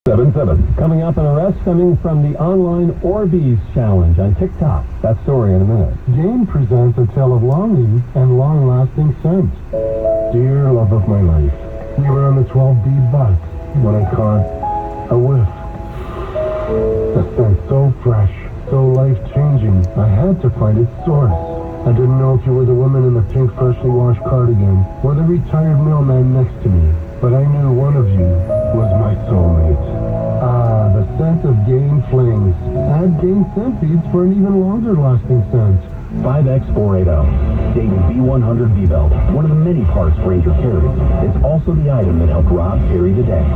77. Coming up, an arrest stemming from the online Orbeez challenge on TikTok. That story in a minute. Jane presents a tale of longing and long-lasting scent. Dear love of my life, we were on the 12B bus when I caught a whiff. A scent so fresh, so life-changing, I had to find its source. I didn't know if you were the woman in the pink freshly washed cardigan or the retired mailman next to me, but I knew one of you was my soulmate. Ah, the scent of Gain Flings. Add Gain scent beads for an even longer lasting scent. 5X480. Dayton B100 V-Belt, one of the many parts Ranger carries. It's also the item that helped Rob carry the day.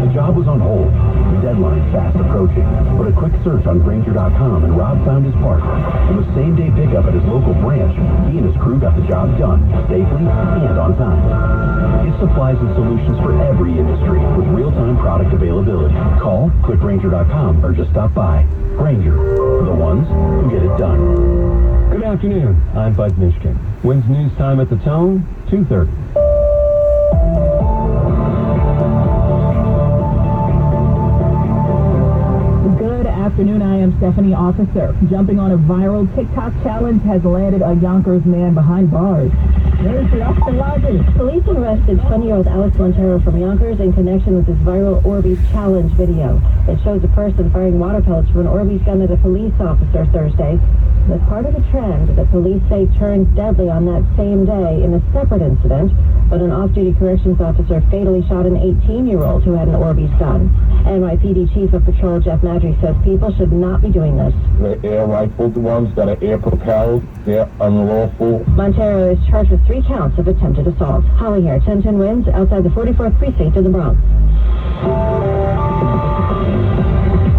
The job was on hold, the deadline fast approaching, but a quick search on Granger.com and Rob found his part. And with same-day pickup at his local branch, he and his crew got the job done, safely and on time. It supplies and solutions for every industry with real-time product availability. Call, click Granger.com, or just stop by. Granger, the ones who get it done. Good afternoon. I'm Bud Mishkin. When's news time at the Tone? 2:30. Good afternoon. I am Stephanie Officer. Jumping on a viral TikTok challenge has landed a Yonkers man behind bars. Police arrested 20-year-old Alex Montero from Yonkers in connection with this viral Orbeez challenge video. It shows a person firing water pellets from an Orbeez gun at a police officer Thursday. As part of a trend that police say turned deadly on that same day in a separate incident, but an off-duty corrections officer fatally shot an 18-year-old who had an Orbeez gun. NYPD Chief of Patrol Jeff Madry says people should not be doing this. The air-rifled ones that are air-propelled, they're unlawful. Montero is charged with 3 counts of attempted assault. Holly here, 1010 Winds, outside the 44th Precinct in the Bronx.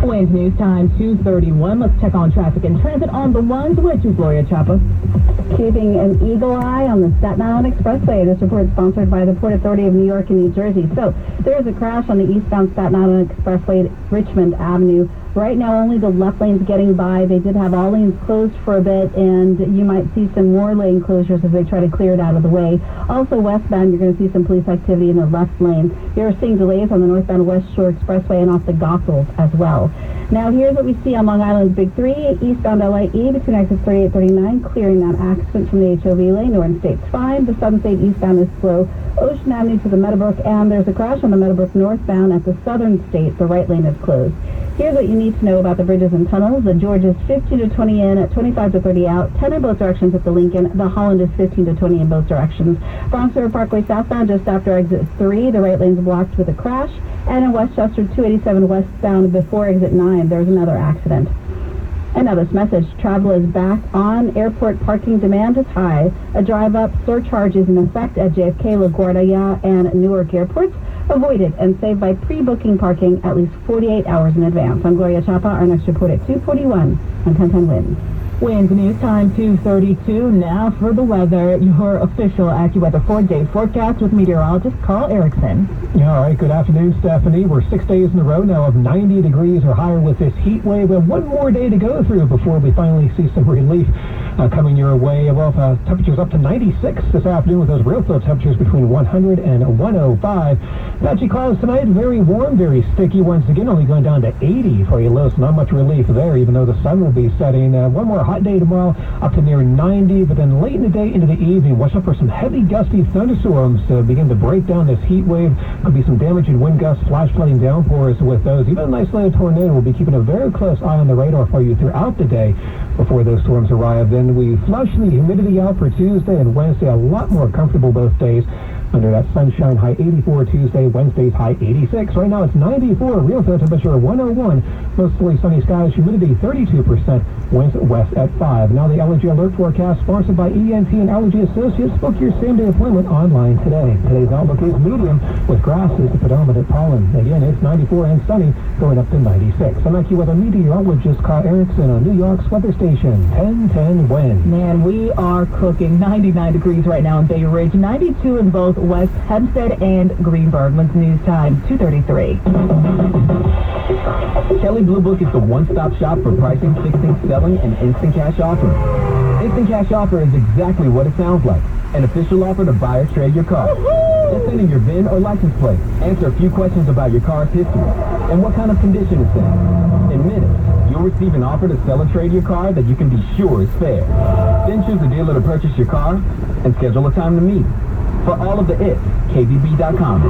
Winds news time 2:31. Let's check on traffic and transit on the ones. Where to, Gloria Chapa? Keeping an eagle eye on the Staten Island Expressway. This report is sponsored by the Port Authority of New York and New Jersey. So there is a crash on the eastbound Staten Island Expressway, Richmond Avenue. Right now, only the left lane's getting by. They did have all lanes closed for a bit, and you might see some more lane closures as they try to clear it out of the way. Also, westbound, you're going to see some police activity in the left lane. You're seeing delays on the northbound West Shore Expressway and off the Goethals as well. Now, here's what we see on Long Island's Big 3. Eastbound LIE between exits 38 39, clearing that accident from the HOV lane. Northern State's fine. The Southern State eastbound is slow. Ocean Avenue to the Meadowbrook, and there's a crash on the Meadowbrook northbound at the Southern State. The right lane is closed. Here's what you need to know about the bridges and tunnels. The George is 15 to 20 in, 25 to 30 out, 10 in both directions at the Lincoln. The Holland is 15 to 20 in both directions. Bronx River Parkway southbound just after exit 3. The right lane's blocked with a crash. And in Westchester 287 westbound before exit 9, there's another accident. And now this message, travel is back on. Airport parking demand is high. A drive-up surcharge is in effect at JFK, LaGuardia, and Newark airports. Avoid it and save by pre-booking parking at least 48 hours in advance. I'm Gloria Chapa. Our next report at 2:41 on 1010 Winds. Winds news time 2:32. Now for the weather, your official AccuWeather 4-day forecast with meteorologist Carl Erickson. Yeah, all right, good afternoon, Stephanie. We're 6 days in a row now of 90 degrees or higher with this heat wave. We have one more day to go through before we finally see some relief coming your way. Well, temperatures up to 96 this afternoon with those real flow temperatures between 100 and 105. Patchy clouds tonight, very warm, very sticky once again, only going down to 80 for your low, so not much relief there, even though the sun will be setting. One more hot day tomorrow, up to near 90, but then late in the day into the evening, watch out for some heavy gusty thunderstorms to begin to break down this heat wave. Could be some damaging wind gusts, flash flooding downpours with those. Even an isolated tornado. Will be keeping a very close eye on the radar for you throughout the day before those storms arrive. Then we flush the humidity out for Tuesday and Wednesday, a lot more comfortable both days. Under that sunshine, high 84 Tuesday, Wednesday's high 86. Right now it's 94, real flow temperature 101. Mostly sunny skies, humidity 32%, winds west at 5. Now the allergy alert forecast sponsored by ENT and Allergy Associates. Book your same-day appointment online today. Today's outlook is medium with grass as the predominant pollen. Again, it's 94 and sunny, going up to 96. I'm AccuWeather meteorologist Carl Erickson on New York's weather station, 1010 Winds. Man, we are cooking. 99 degrees right now in Bay Ridge, 92 in both West Hempstead and Greenberg. Winds news time 2:33. Kelley Blue Book is the one-stop shop for pricing, fixing, selling, and instant cash offer. Instant cash offer is exactly what it sounds like. An official offer to buy or trade your car. Just enter your VIN or license plate. Answer a few questions about your car's history and what kind of condition it's in. In minutes, you'll receive an offer to sell or trade your car that you can be sure is fair. Then choose a dealer to purchase your car and schedule a time to meet. For all of the ifs, kvb.com.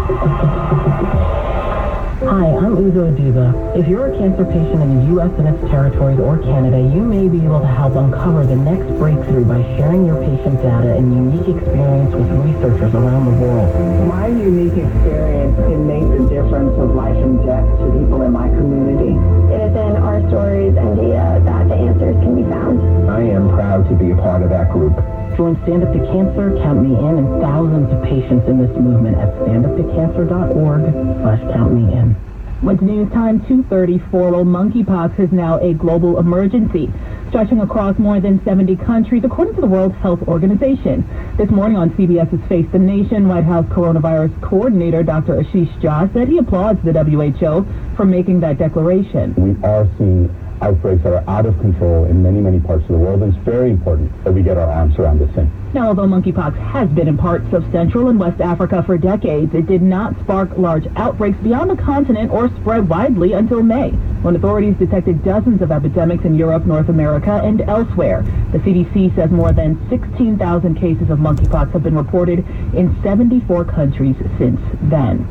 Hi, I'm Uzo Aduba. If you're a cancer patient in the U.S. and its territories or Canada, you may be able to help uncover the next breakthrough by sharing your patient data and unique experience with researchers around the world. My unique experience can make the difference of life and death to people in my community. It is in our stories and data that the answers can be found. I am proud to be a part of that group. Join Stand Up to Cancer, Count Me In, and thousands of patients in this movement at standuptocancer.org/countmein. What's news time 2:34. Well, monkeypox is now a global emergency, stretching across more than 70 countries, according to the World Health Organization. This morning on CBS's Face the Nation, White House coronavirus coordinator Dr. Ashish Jha said he applauds the WHO for making that declaration. We are seeing outbreaks that are out of control in many, many parts of the world, and it's very important that we get our arms around this thing. Now, although monkeypox has been in parts of Central and West Africa for decades, it did not spark large outbreaks beyond the continent or spread widely until May, when authorities detected dozens of epidemics in Europe, North America, and elsewhere. The CDC says more than 16,000 cases of monkeypox have been reported in 74 countries since then.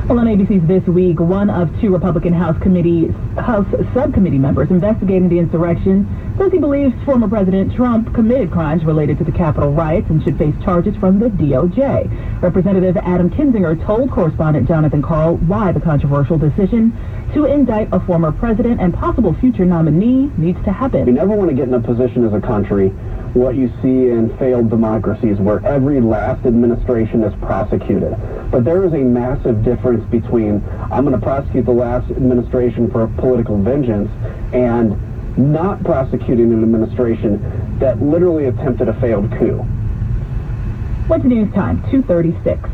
Well, on ABC's This Week, one of two Republican House subcommittee members investigating the insurrection says he believes former President Trump committed crimes related to the Capitol riots and should face charges from the DOJ. Representative Adam Kinzinger told correspondent Jonathan Karl why the controversial decision to indict a former president and possible future nominee needs to happen. We never want to get in a position as a country what you see in failed democracies where every last administration is prosecuted. But there is a massive difference between I'm going to prosecute the last administration for political vengeance and not prosecuting an administration that literally attempted a failed coup. What's news time? 2:36.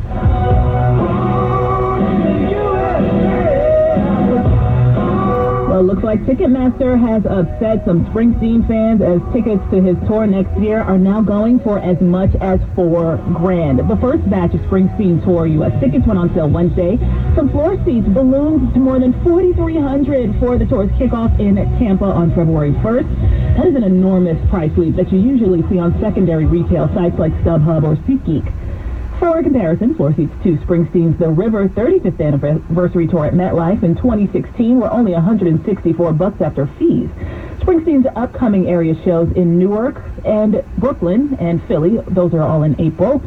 Well, it looks like Ticketmaster has upset some Springsteen fans as tickets to his tour next year are now going for as much as $4,000. The first batch of Springsteen tour U.S. tickets went on sale Wednesday. Some floor seats ballooned to more than 4,300 for the tour's kickoff in Tampa on February 1st. That is an enormous price leap that you usually see on secondary retail sites like StubHub or SeatGeek. For comparison, floor seats to Springsteen's The River 35th anniversary tour at MetLife in 2016 were only $164 after fees. Springsteen's upcoming area shows in Newark and Brooklyn and Philly, those are all in April.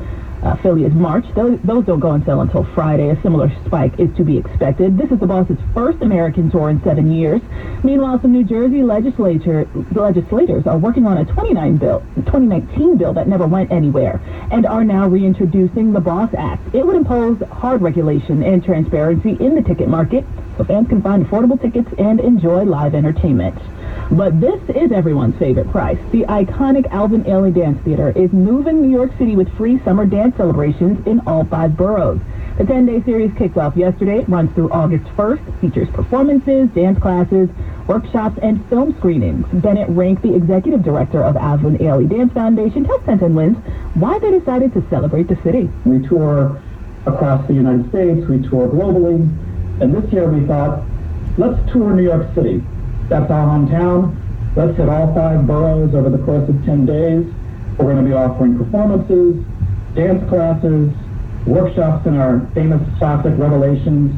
Philly is March. Those don't go on sale until Friday. A similar spike is to be expected. This is the Boss's first American tour in 7 years. Meanwhile, some New Jersey legislators are working on a 2019 bill that never went anywhere and are now reintroducing the Boss Act. It would impose hard regulation and transparency in the ticket market so fans can find affordable tickets and enjoy live entertainment. But this is everyone's favorite price. The iconic Alvin Ailey Dance Theater is moving New York City with free summer dance celebrations in all 5 boroughs. The 10-day series kicked off yesterday. It runs through August 1st, features performances, dance classes, workshops, and film screenings. Bennett Rank, the executive director of Alvin Ailey Dance Foundation, tells 10 Wins why they decided to celebrate the city. We tour across the United States, we tour globally, and this year we thought, let's tour New York City. That's our hometown. Let's hit all 5 boroughs over the course of 10 days. We're going to be offering performances, dance classes, workshops in our famous classic Revelations.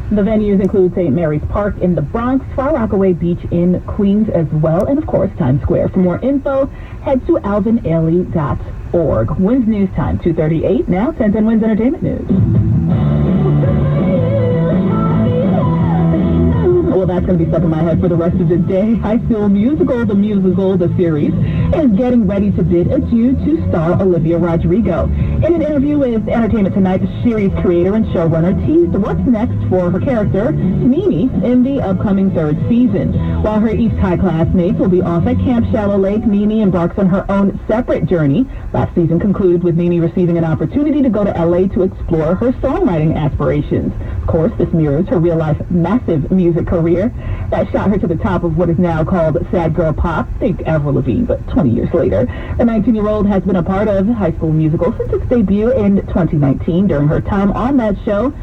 The venues include St. Mary's Park in the Bronx, Far Rockaway Beach in Queens as well, and of course Times Square. For more info, head to alvinailey.org. Wins News Time, 2:38. Now, 10 Wins Entertainment News. Well, that's going to be stuck in my head for the rest of the day. High School Musical, the series, is getting ready to bid adieu to star Olivia Rodrigo. In an interview with Entertainment Tonight, the series creator and showrunner teased what's next for her character, Mimi, in the upcoming 3rd season. While her East High classmates will be off at Camp Shallow Lake, Mimi embarks on her own separate journey. Last season concluded with Mimi receiving an opportunity to go to L.A. to explore her songwriting aspirations. Of course, this mirrors her real-life massive music career that shot her to the top of what is now called sad girl pop. Think Avril Lavigne, but 20 years later. The 19-year-old has been a part of High School Musical since its debut in 2019. During her time on that show,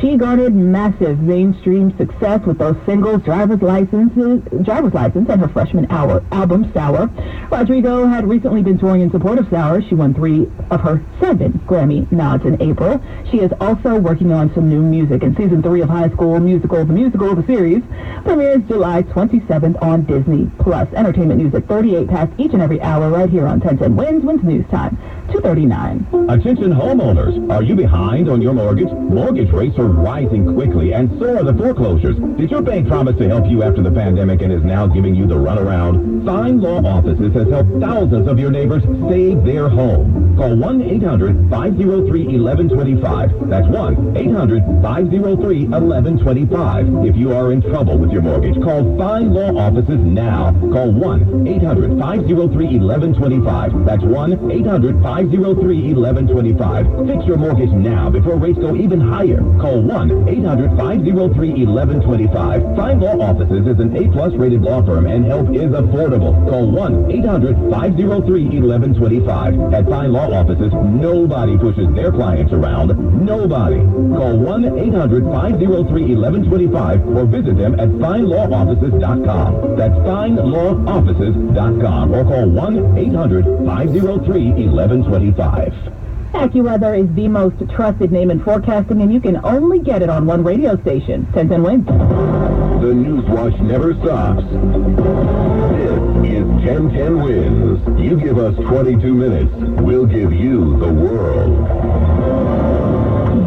she garnered massive mainstream success with those singles, Driver's License, and her freshman album, Sour. Rodrigo had recently been touring in support of Sour. She won 3 of her 7 Grammy nods in April. She is also working on some new music, and Season 3 of High School Musical, the series, premieres July 27th on Disney+. Entertainment news at 38 past each and every hour right here on 1010 Wins News Time, 2:39. Attention homeowners, are you behind on your mortgage? Mortgage rates are rising quickly, and so are the foreclosures. Did your bank promise to help you after the pandemic and is now giving you the runaround? Fine Law Offices has helped thousands of your neighbors save their home. Call 1-800-503-1125. That's 1-800-503-1125. If you are in trouble with your mortgage, call Fine Law Offices now. Call 1-800-503-1125. That's 1-800-503-1125. Fix your mortgage now before rates go even higher. Call 1-800-503-1125. Fine Law Offices is an A-plus rated law firm, and help is affordable. Call 1-800-503-1125. At Fine Law Offices, nobody pushes their clients around. Nobody. Call 1-800-503-1125 or visit them at finelawoffices.com. That's finelawoffices.com, or call 1-800-503-1125. AccuWeather is the most trusted name in forecasting, and you can only get it on one radio station, 1010 Wins. The news wash never stops. This is 1010 Wins. You give us 22 minutes, we'll give you the world.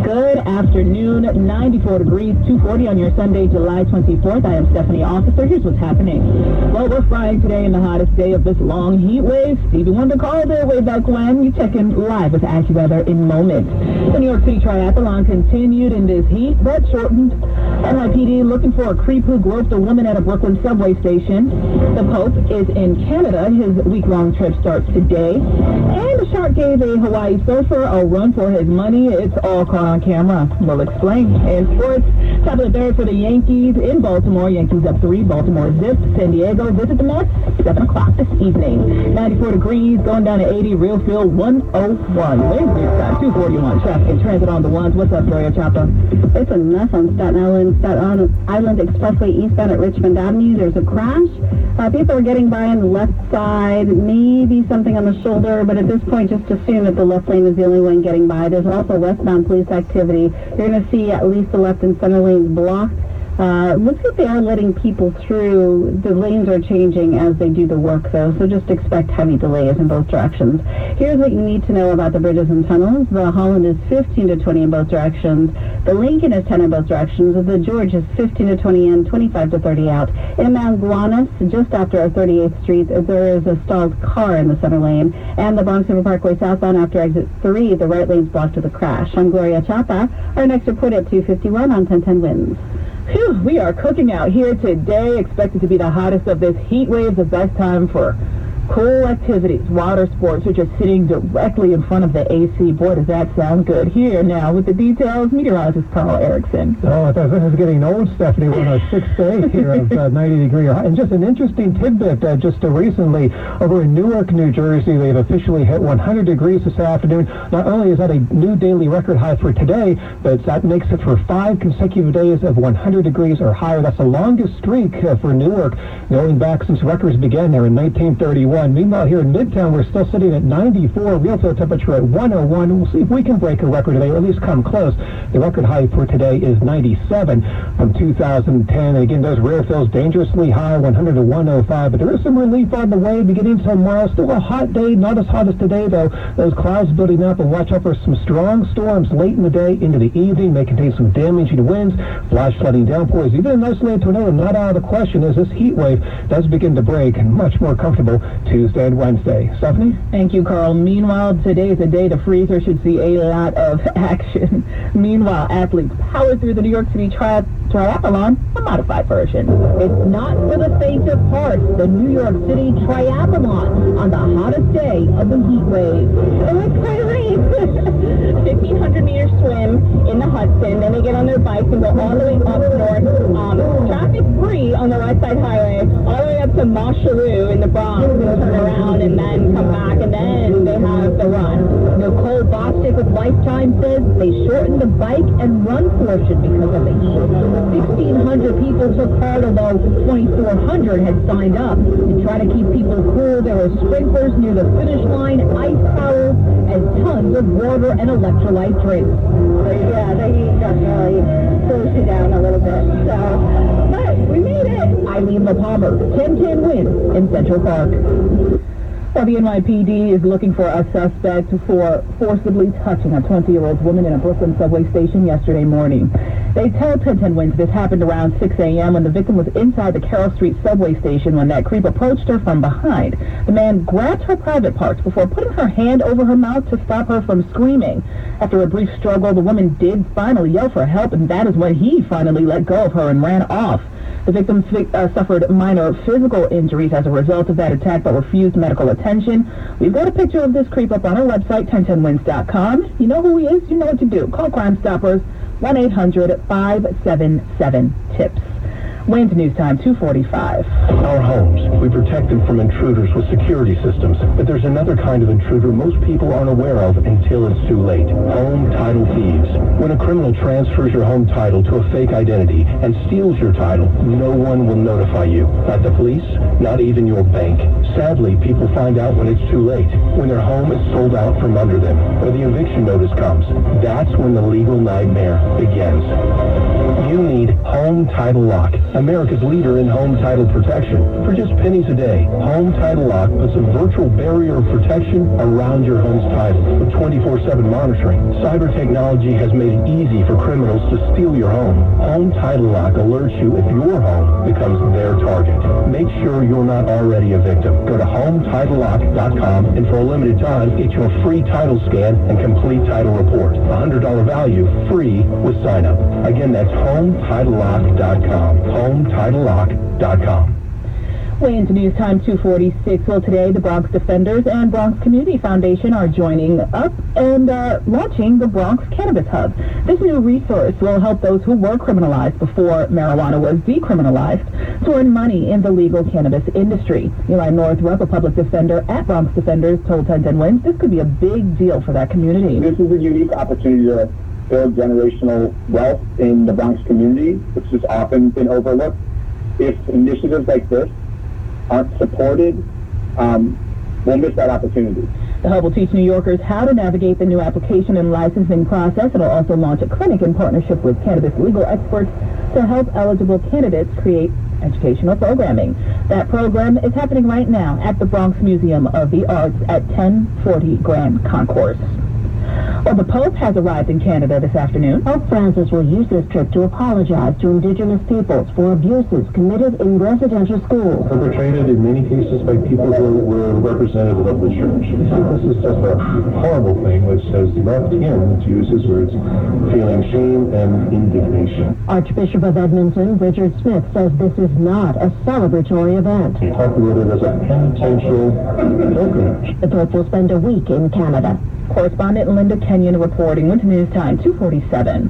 Good afternoon, 94 degrees, 240 on your Sunday, July 24th. I am Stephanie Officer. Here's what's happening. Well, we're flying today in the hottest day of this long heat wave. Stevie Wonder called it way back when. You check in live with AccuWeather in moments. The New York City Triathlon continued in this heat, but shortened. NYPD looking for a creep who groped a woman at a Brooklyn subway station. The Pope is in Canada. His week-long trip starts today. And a shark gave a Hawaii surfer a run for his money. It's all caught on camera. We'll explain. In sports, top of the third for the Yankees in Baltimore. Yankees up 3. Baltimore zipped. San Diego visit the Mets. 7 o'clock this evening. 94 degrees, going down to 80. Real feel 101. Wednesday time, 241. Traffic and transit on the ones. What's up, Gloria Chopper? It's a mess on Staten Island Expressway eastbound at Richmond Avenue. There's a crash. People are getting by on the left side, maybe something on the shoulder, but at this point, just assume that the left lane is the only one getting by. There's also westbound police activity. You're going to see at least the left and center lanes blocked. Looks like they are letting people through. The lanes are changing as they do the work, though, so just expect heavy delays in both directions. Here's what you need to know about the bridges and tunnels. The Holland is 15 to 20 in both directions. The Lincoln is 10 in both directions. The George is 15 to 20 in, 25 to 30 out. In Mount Guanas, just after 38th Street, there is a stalled car in the center lane. And the Bronx River Parkway southbound after exit 3, the right lane's blocked to the crash. I'm Gloria Chapa. Our next report at 2:51 on 1010 Wins. Whew, we are cooking out here today, expected to be the hottest of this heat wave, the best time for cool activities, water sports, or just sitting directly in front of the AC. Boy, does that sound good. Here now with the details, meteorologist Carl Erickson. Oh, this is getting old, Stephanie. We're on our 6th day here of 90-degree high. And just an interesting tidbit, just recently over in Newark, New Jersey, they've officially hit 100 degrees this afternoon. Not only is that a new daily record high for today, but that makes it for 5 consecutive days of 100 degrees or higher. That's the longest streak for Newark, going back since records began there in 1931. Meanwhile, here in Midtown, we're still sitting at 94, real field temperature at 101. We'll see if we can break a record today, or at least come close. The record high for today is 97 from 2010. And again, those real fields dangerously high, 100 to 105. But there is some relief on the way beginning tomorrow. Still a hot day, not as hot as today, though. Those clouds building up, and watch out for some strong storms late in the day into the evening. May contain some damaging winds, flash flooding downpours. Even an isolated tornado not out of the question as this heat wave does begin to break, and much more comfortable Tuesday and Wednesday. Stephanie? Thank you, Carl. Meanwhile, today is a day the freezer should see a lot of action. Meanwhile, athletes power through the New York City Triathlon, a modified version. It's not for the faint of heart. The New York City Triathlon on the hottest day of the heat wave. It was quite a race. 1,500-meter swim in the Hudson. Then they get on their bikes and go all the way up north. Traffic free on the West Side Highway, all the way up to Mosholu in the Bronx, and turn around, and then come back, and then they have the run. Nicole Bostic with Lifetime says they shortened the bike and run portion because of the heat. 1,600 people took part, although 2,400 had signed up. To try to keep people cool, there were sprinklers near the finish line, ice towels, and tons of water and electrolyte drinks. Yeah, the heat definitely slows you down a little bit. So, but we made it. Eileen LaPalmer, 10-10 win in Central Park. Well, the NYPD is looking for a suspect for forcibly touching a 20-year-old woman in a Brooklyn subway station yesterday morning. They tell 10-10 Wins this happened around 6 a.m. when the victim was inside the Carroll Street subway station when that creep approached her from behind. The man grabbed her private parts before putting her hand over her mouth to stop her from screaming. After a brief struggle, the woman did finally yell for help, and that is when he finally let go of her and ran off. The victim suffered minor physical injuries as a result of that attack but refused medical attention. We've got a picture of this creep up on our website, 1010wins.com. You know who he is, you know what to do. Call Crime Stoppers, 1-800-577-TIPS. Wayne's News Time, 2:45. Our homes, we protect them from intruders with security systems, but there's another kind of intruder most people aren't aware of until it's too late. Home title thieves. When a criminal transfers your home title to a fake identity and steals your title, no one will notify you. Not the police, not even your bank. Sadly, people find out when it's too late, when their home is sold out from under them, or the eviction notice comes. That's when the legal nightmare begins. You need Home Title Lock, America's leader in home title protection. For just pennies a day, Home Title Lock puts a virtual barrier of protection around your home's title with 24/7 monitoring. Cyber technology has made it easy for criminals to steal your home. Home Title Lock alerts you if your home becomes their target. Make sure you're not already a victim. Go to HomeTitleLock.com and for a limited time, get your free title scan and complete title report. $100 value, free with sign up. Again, that's HomeTitleLock.com. HomeTitleLock.com. Way into News Time, 2:46. Well, today the Bronx Defenders and Bronx Community Foundation are joining up and launching the Bronx Cannabis Hub. This new resource will help those who were criminalized before marijuana was decriminalized to earn money in the legal cannabis industry. Eli Northrup, a public defender at Bronx Defenders, told 1010 Wins this could be a big deal for that community. This is a unique opportunity to build generational wealth in the Bronx community, which has often been overlooked. If initiatives like this aren't supported, we'll miss that opportunity. The hub will teach New Yorkers how to navigate the new application and licensing process. It'll also launch a clinic in partnership with cannabis legal experts to help eligible candidates create educational programming. That program is happening right now at the Bronx Museum of the Arts at 1040 Grand Concourse. Well, the Pope has arrived in Canada this afternoon. Pope Francis will use this trip to apologize to Indigenous peoples for abuses committed in residential schools. Perpetrated in many cases by people who were representative of the church. This is just a horrible thing which has left him, to use his words, feeling shame and indignation. Archbishop of Edmonton, Richard Smith, says this is not a celebratory event. He talked about it as a penitential pilgrimage. The Pope will spend a week in Canada. Correspondent Linda Kenyon reporting. Winter News Time, 2:47.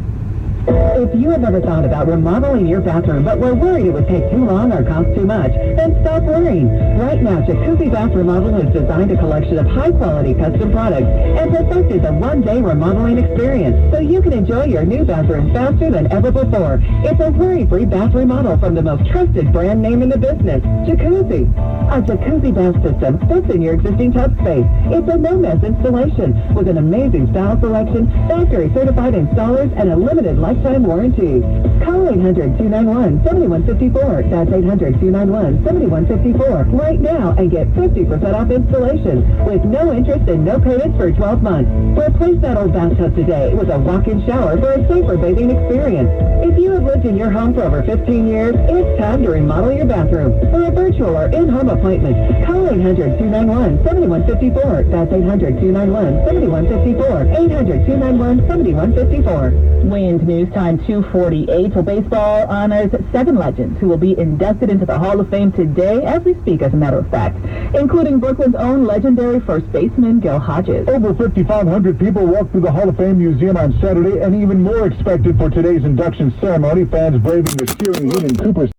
If you have ever thought about remodeling your bathroom but were worried it would take too long or cost too much, then stop worrying. Right now, Jacuzzi Bath Remodel has designed a collection of high-quality custom products and perfected the one-day remodeling experience so you can enjoy your new bathroom faster than ever before. It's a worry-free bath remodel from the most trusted brand name in the business, Jacuzzi. A Jacuzzi bath system fits in your existing tub space. It's a no-mess installation with an amazing style selection, factory-certified installers, and a limited lifetime warranty. Call 800-291-7154. That's 800-291-7154 right now and get 50% off installation with no interest and no payments for 12 months. Replace that old bathtub today with a walk-in shower for a safer bathing experience. If you have lived in your home for over 15 years, it's time to remodel your bathroom. For a virtual or in-home appointment, call 800-291-7154. That's 800-291-7154. 800-291-7154. Wind News Time, 2:48. Well, baseball honors 7 legends who will be inducted into the Hall of Fame today as we speak, as a matter of fact, including Brooklyn's own legendary first baseman Gil Hodges. Over 5,500 people walked through the Hall of Fame Museum on Saturday, and even more expected for today's induction ceremony. Fans braving the steering wheel in Cooper's